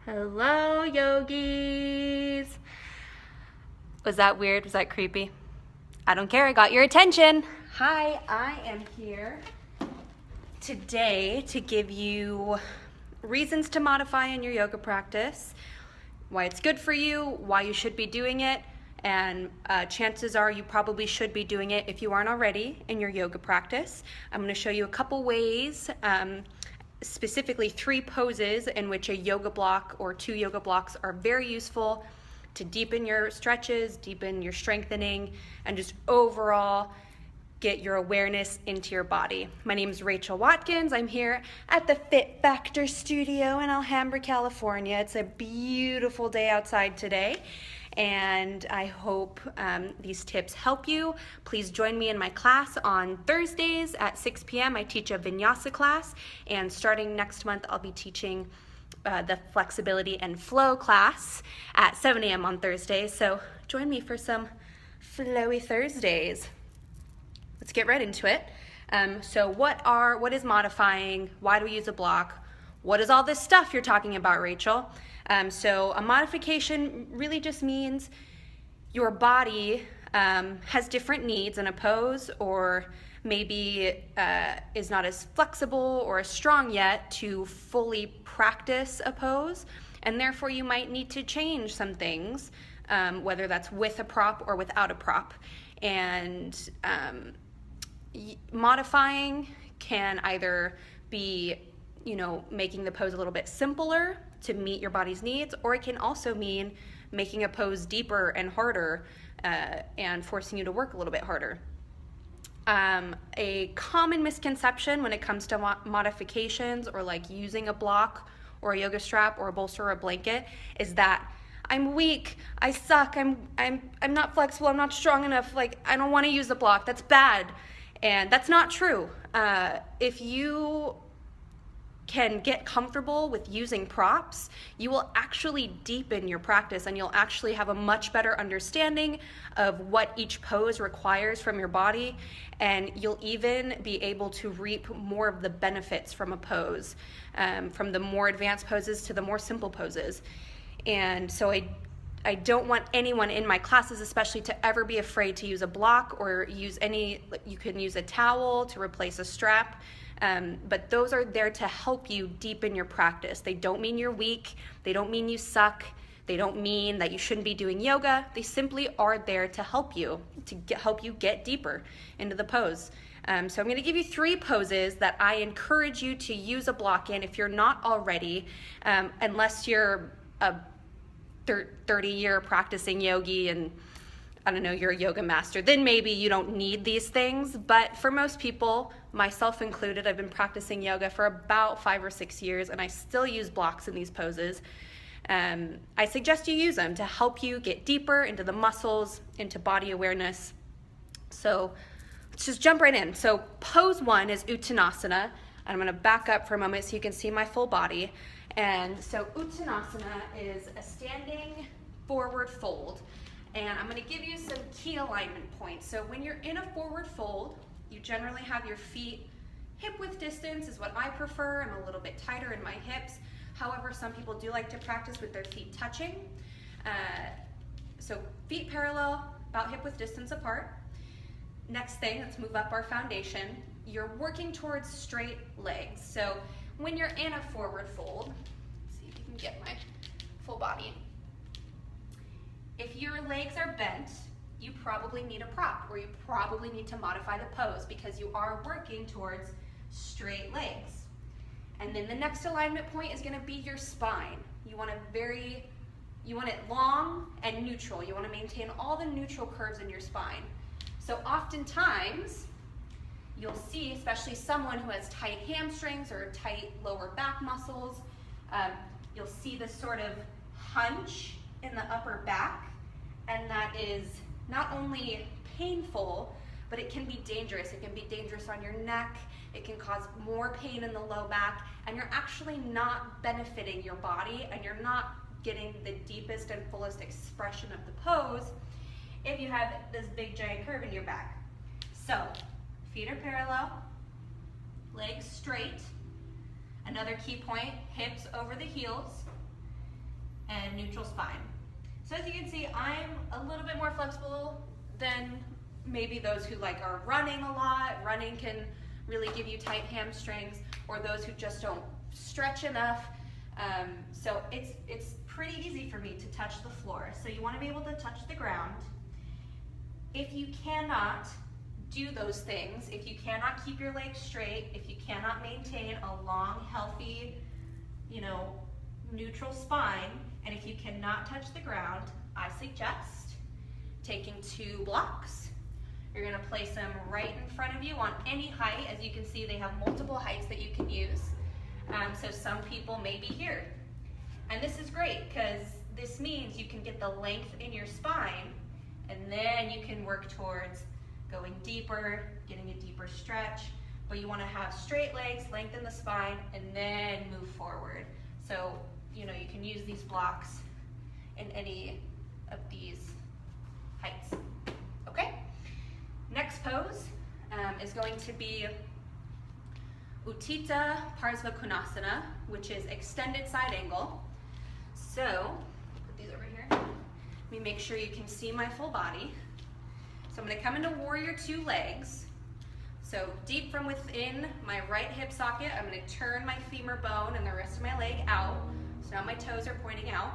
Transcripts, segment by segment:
Hello, yogis. Was that weird? Was that creepy? I don't care. I got your attention. Hi, I am here today to give you reasons to modify in your yoga practice, why it's good for you, why you should be doing it, and chances are you probably should be doing it if you aren't already in your yoga practice. I'm going to show you a couple ways, specifically 3 poses in which a yoga block or 2 yoga blocks are very useful to deepen your stretches, deepen your strengthening, and just overall get your awareness into your body. My name is Rachel Watkins. I'm here at the Fit Factor studio in Alhambra, California. It's a beautiful day outside today, and I hope these tips help you. Please join me in my class on Thursdays at 6 p.m. I teach a vinyasa class, and starting next month, I'll be teaching the flexibility and flow class at 7 a.m. on Thursdays. So join me for some flowy Thursdays. Let's get right into it. So what is modifying? Why do we use a block? What is all this stuff you're talking about, Rachel? So a modification really just means your body has different needs in a pose, or maybe is not as flexible or as strong yet to fully practice a pose, and therefore you might need to change some things, whether that's with a prop or without a prop. And modifying can either be, making the pose a little bit simpler to meet your body's needs, or it can also mean making a pose deeper and harder and forcing you to work a little bit harder. A common misconception when it comes to modifications, or like using a block or a yoga strap or a bolster or a blanket, is that I'm weak, I suck, I'm not flexible, I'm not strong enough, like I don't want to use the block, that's bad. And that's not true. If you can get comfortable with using props, you will actually deepen your practice, and you'll actually have a much better understanding of what each pose requires from your body, and you'll even be able to reap more of the benefits from a pose, from the more advanced poses to the more simple poses. And so I don't want anyone in my classes especially to ever be afraid to use a block or use you can use a towel to replace a strap, but those are there to help you deepen your practice. They don't mean you're weak, they don't mean you suck, they don't mean that you shouldn't be doing yoga. They simply are there to help you, help you get deeper into the pose. So I'm going to give you 3 poses that I encourage you to use a block in if you're not already, unless you're a 30-year practicing yogi and I don't know, you're a yoga master, then maybe you don't need these things. But for most people, myself included, I've been practicing yoga for about 5 or 6 years, and I still use blocks in these poses. I suggest you use them to help you get deeper into the muscles, into body awareness. So let's just jump right in. So pose 1 is Uttanasana, and I'm going to back up for a moment so you can see my full body. And so Uttanasana is a standing forward fold, and I'm going to give you some key alignment points. So when you're in a forward fold, you generally have your feet hip width distance is what I prefer. I'm a little bit tighter in my hips. However, some people do like to practice with their feet touching. So feet parallel, about hip width distance apart. Next thing, let's move up our foundation. You're working towards straight legs. So when you're in a forward fold, let's see if you can get my full body. If your legs are bent, you probably need a prop, or you probably need to modify the pose because you are working towards straight legs. And then the next alignment point is going to be your spine. You want it long and neutral. You want to maintain all the neutral curves in your spine. So oftentimes, you'll see, especially someone who has tight hamstrings or tight lower back muscles, you'll see this sort of hunch in the upper back, and that is not only painful, but it can be dangerous. It can be dangerous on your neck, it can cause more pain in the low back, and you're actually not benefiting your body, and you're not getting the deepest and fullest expression of the pose if you have this big giant curve in your back. So feet are parallel, legs straight. Another key point, hips over the heels. and neutral spine. So as you can see, I'm a little bit more flexible than maybe those who like are running a lot. Running can really give you tight hamstrings, or those who just don't stretch enough. So it's pretty easy for me to touch the floor. So you want to be able to touch the ground. If you cannot do those things, if you cannot keep your legs straight, if you cannot maintain a long, healthy, neutral spine, and if you cannot touch the ground, I suggest taking 2 blocks. You're going to place them right in front of you on any height. As you can see, they have multiple heights that you can use. So some people may be here. And this is great because this means you can get the length in your spine, and then you can work towards going deeper, getting a deeper stretch. But you want to have straight legs, lengthen the spine, and then move forward. So, you can use these blocks in any of these heights. Okay? Next pose is going to be Utthita Parsvakonasana, which is extended side angle. So, put these over here. Let me make sure you can see my full body. So I'm going to come into warrior 2 legs. So deep from within my right hip socket, I'm going to turn my femur bone and the rest of my leg out. So now my toes are pointing out.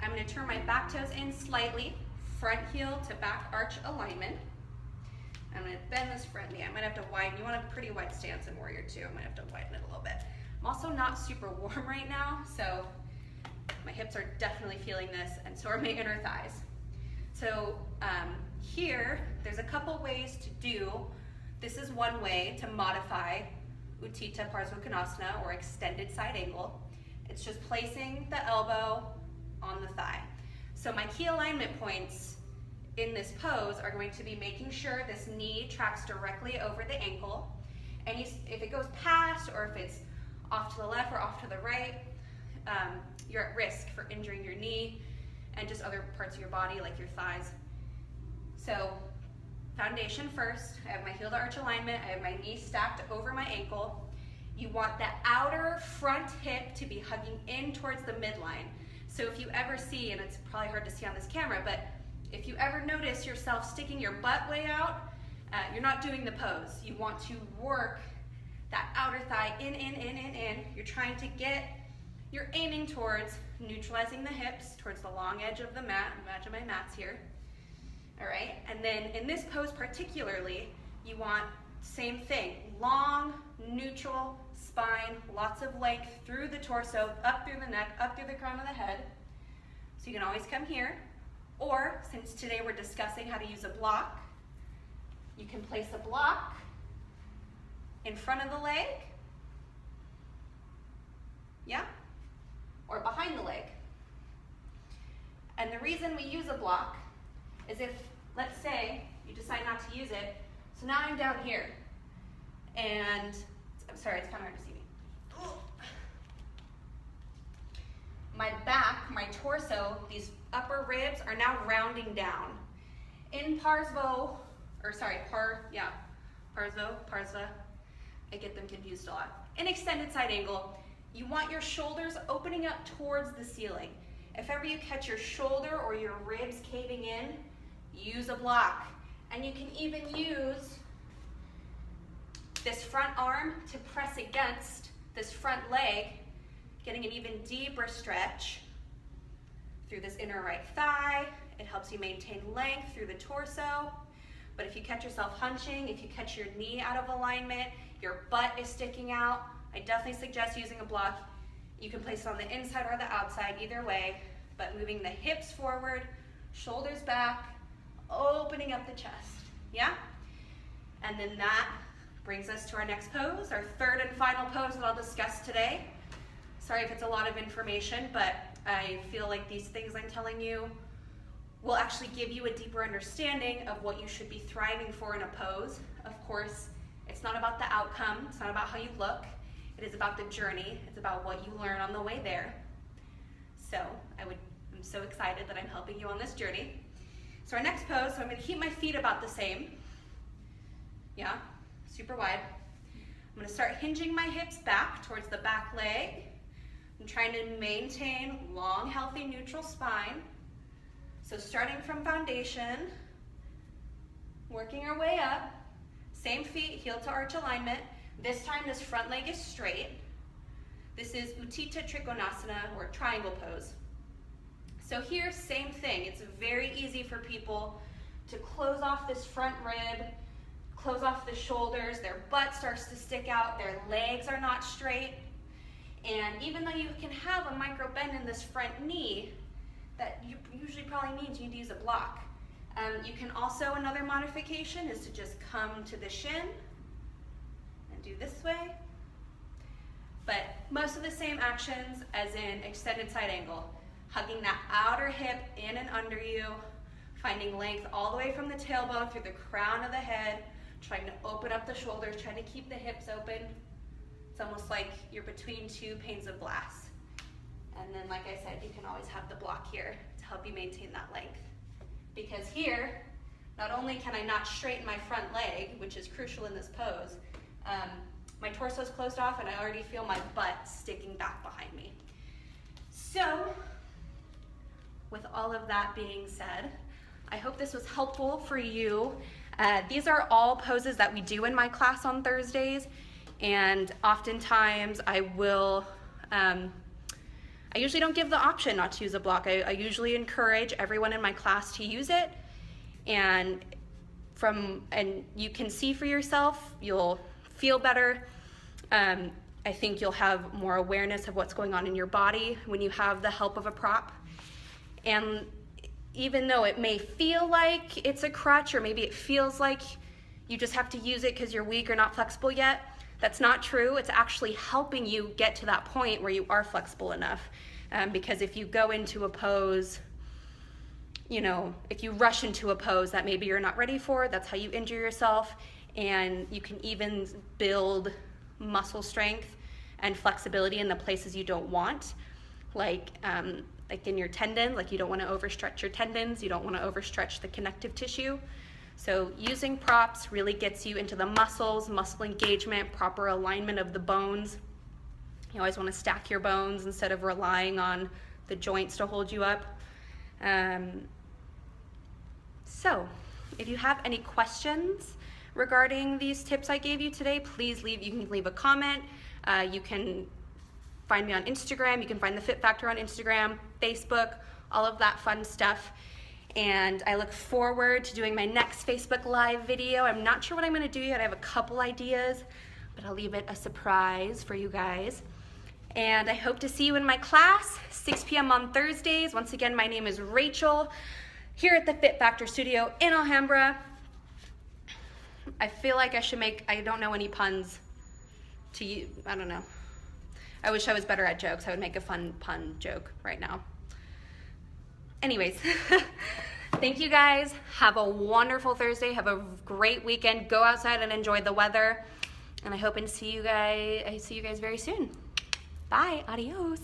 I'm going to turn my back toes in slightly, front heel to back arch alignment. I'm going to bend this front knee. I might have to widen. You want a pretty wide stance in warrior 2. I might have to widen it a little bit. I'm also not super warm right now, so my hips are definitely feeling this, and so are my inner thighs. So here, there's a couple ways to do. This is one way to modify Utthita Parsvakonasana, or extended side angle. It's just placing the elbow on the thigh. So my key alignment points in this pose are going to be making sure this knee tracks directly over the ankle. And if it goes past, or if it's off to the left or off to the right, you're at risk for injuring your knee and just other parts of your body like your thighs. So foundation first, I have my heel to arch alignment, I have my knee stacked over my ankle. You want the outer front hip to be hugging in towards the midline. So if you ever see, and it's probably hard to see on this camera, but if you ever notice yourself sticking your butt way out, you're not doing the pose. You want to work that outer thigh in. You're aiming towards neutralizing the hips towards the long edge of the mat. Imagine my mat's here. All right, and then in this pose particularly, you want same thing, long, neutral spine, lots of length through the torso, up through the neck, up through the crown of the head. So you can always come here, or since today we're discussing how to use a block, you can place a block in front of the leg, yeah, or behind the leg. And the reason we use a block is if, let's say, you decide not to use it, so now I'm down here, and, I'm sorry, it's kind of hard to see me. My back, my torso, these upper ribs are now rounding down. In Parsva, I get them confused a lot. In extended side angle, you want your shoulders opening up towards the ceiling. If ever you catch your shoulder or your ribs caving in, use a block. And you can even use this front arm to press against this front leg, getting an even deeper stretch through this inner right thigh. It helps you maintain length through the torso. But if you catch yourself hunching, if you catch your knee out of alignment, your butt is sticking out, I definitely suggest using a block. You can place it on the inside or the outside, either way, but moving the hips forward, shoulders back, opening up the chest, yeah? And then that brings us to our next pose, our third and final pose that I'll discuss today. Sorry if it's a lot of information, but I feel like these things I'm telling you will actually give you a deeper understanding of what you should be thriving for in a pose. Of course, it's not about the outcome, it's not about how you look, it is about the journey, it's about what you learn on the way there. So I'm so excited that I'm helping you on this journey. So our next pose, so I'm going to keep my feet about the same. Yeah, super wide. I'm going to start hinging my hips back towards the back leg, I'm trying to maintain long, healthy, neutral spine. So starting from foundation, working our way up, same feet, heel to arch alignment. This time this front leg is straight. This is Utthita Trikonasana, or triangle pose. So here, same thing. It's very easy for people to close off this front rib, close off the shoulders, their butt starts to stick out, their legs are not straight. And even though you can have a micro bend in this front knee, that usually probably means you need to use a block. You can also, another modification is to just come to the shin and do this way. But most of the same actions as in extended side angle. Hugging that outer hip in and under you, finding length all the way from the tailbone through the crown of the head, trying to open up the shoulders, trying to keep the hips open. It's almost like you're between two panes of glass. And then, like I said, you can always have the block here to help you maintain that length. Because here, not only can I not straighten my front leg, which is crucial in this pose, my torso is closed off and I already feel my butt sticking back behind me. So, with all of that being said, I hope this was helpful for you. These are all poses that we do in my class on Thursdays, and oftentimes I usually don't give the option not to use a block. I usually encourage everyone in my class to use it, and you can see for yourself, you'll feel better. I think you'll have more awareness of what's going on in your body when you have the help of a prop. And even though it may feel like it's a crutch, or maybe it feels like you just have to use it because you're weak or not flexible yet, that's not true. It's actually helping you get to that point where you are flexible enough. Because if you go into a pose, if you rush into a pose that maybe you're not ready for, that's how you injure yourself. And you can even build muscle strength and flexibility in the places you don't want, like in your tendon, like you don't want to overstretch your tendons, you don't want to overstretch the connective tissue. So using props really gets you into the muscles, muscle engagement, proper alignment of the bones. You always want to stack your bones instead of relying on the joints to hold you up. So if you have any questions regarding these tips I gave you today, please you can leave a comment. You can find me on Instagram. You can find the Fit Factor on Instagram, Facebook, all of that fun stuff. And I look forward to doing my next Facebook Live video. I'm not sure what I'm gonna do yet. I have a couple ideas, but I'll leave it a surprise for you guys. And I hope to see you in my class, 6 p.m. on Thursdays. Once again, my name is Rachel, here at the Fit Factor Studio in Alhambra. I feel like I don't know any puns to you, I don't know. I wish I was better at jokes. I would make a fun pun joke right now. Anyways, thank you guys. Have a wonderful Thursday. Have a great weekend. Go outside and enjoy the weather. And I hope I see you guys very soon. Bye. Adios.